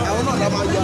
ẹ̀wọ̀n náà la máa ya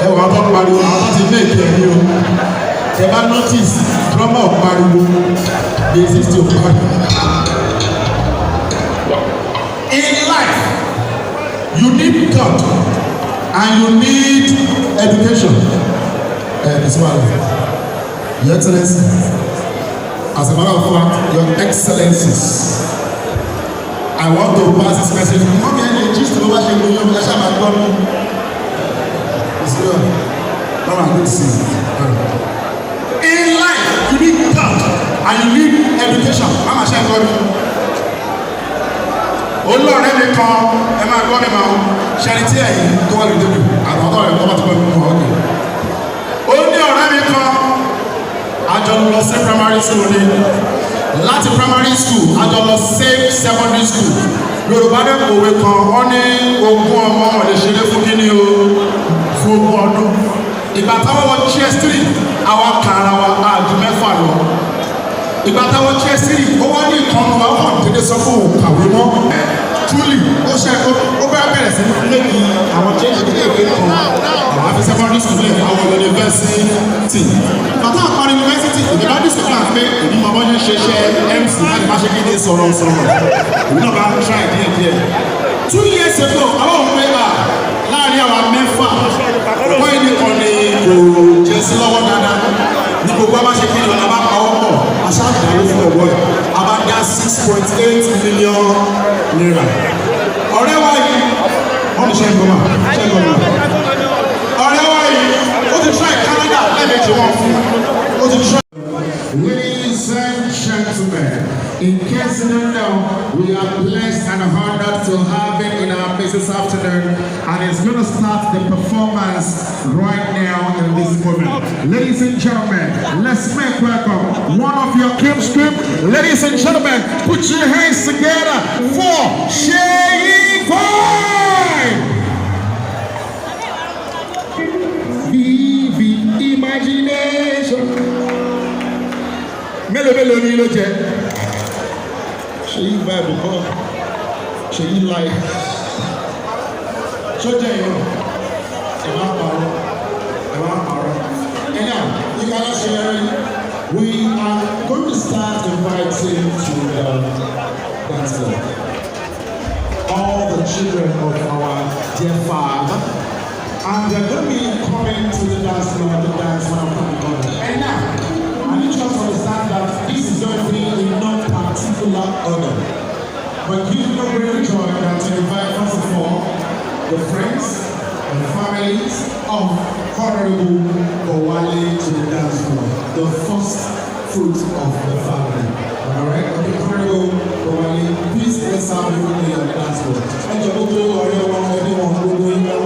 ẹ wà tó pariwo àwọn ti méèkì ẹ̀ ní o ẹ bá notice drummer pariwo bassist ò pariwo. In life you need God and you need education. This one, Your Excellency, as a matter of fact, Your Excellencies, I want to pass this message. Come here, you just over here, you know, Asha Magbono. It's good. Come on, good to see you. In life, you need God and you need education. Mama Asha Magbono. Olóòrè mi kan, ẹ máa gbọ́ mi máa ń ṣẹ́ni tí ẹ̀yìn tó wà lóde mi, àwọn ọ̀dọ́ rẹ̀ tó bá ti bọ́ mi mú ọ̀gẹ̀. Ó ní ọ̀rẹ́ mi kan, àjọ lọ sí primary school ni. Láti primary school àjọ lọ sí secondary school Yorùbá dẹ̀ kòwé kan wọ́n ní ogún ọmọ wọn lè ṣeré fún kíní o fún ogún ọdún ìgbà táwọn wọ gs3 àwọn kàrà wa àjù mẹ́fà lọ ìgbà táwọn gs3 ó wá ní ìkànnì wa wọ́n dédé sọ fún òkàwé mọ́ truly ó bẹ̀rẹ̀ sí ní lẹ́kì àwọn kéèké kan àwọn afi secondary school lẹ́yìn àwọn university bàtà àpárí university ìjọba disco class pé èmi máa wọ́n ṣe ṣe MC láti má ṣe kí ní sọ̀rọ̀ èmi náà bá ń try díẹ̀ 2 years ago àwọn òun pé láàrin àwọn mẹ́fà wọ́n yìí nìkan ni kò jẹ́ sí lọ́wọ́ dáadáa ní gbogbo àbá ṣe kí ní ọ̀nà bá pa ọ́ pọ̀ aṣáájú fún ọ̀wọ́ ẹ̀ àbá dá 6.8 million naira ọ̀rẹ́ wa yìí wọ́n ní ṣẹ́gun mà ọ̀rẹ́ wa yìí ó ti try Canada lẹ́ẹ̀mejì wọn fún ó ti try. Ladies and gentlemen, in case you don't know, we are blessed and honored to have him in our place this afternoon, and he's going to start the performance right now in this moment. Ladies and gentlemen, let's make welcome one of your Kimstream. Ladies and gentlemen, put your hands together for Sheyi Vine. Vivid imagination. Mélòó ni ló jẹ Ṣèyí vibe kọ́ Ṣèyí life sójà yìí ẹ máa parọ́ ẹ̀yà ìkàlá ṣe we are going to start inviting to the dance floor all the children of our dear father and they're going to be coming to the dance floor and now I need you to understand that this is going to be in no particular order. But you know great joy that to invite first of all the friends and families of Honorable Bowale to the dance floor, the first fruit of the family. Alright? Okay, Honorable Bowale, please let's have you on the dance floor. And you go to everyone who go in there,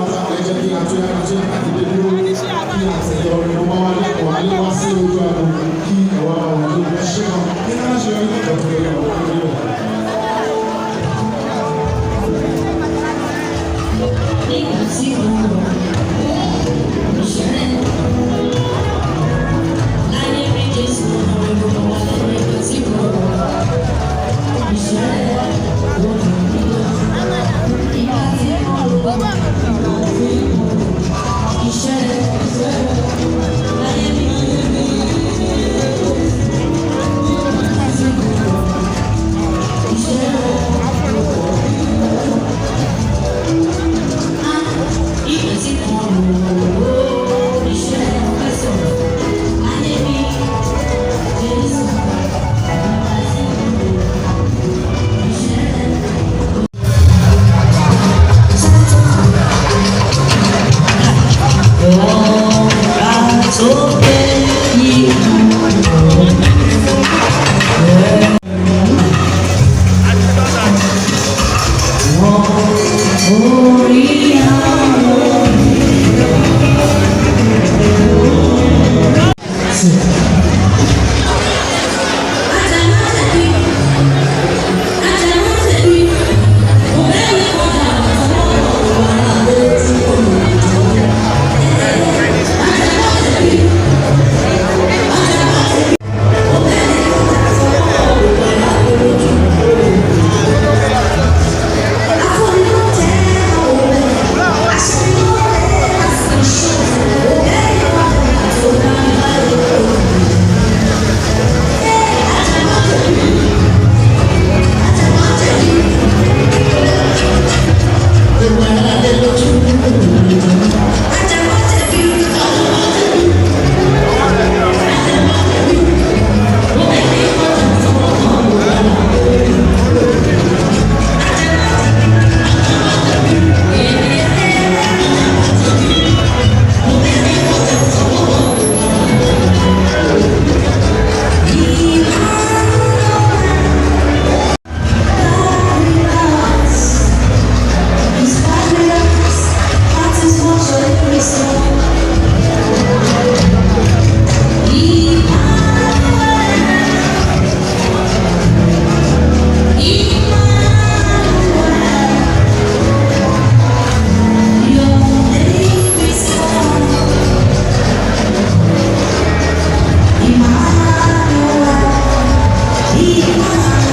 Thank you.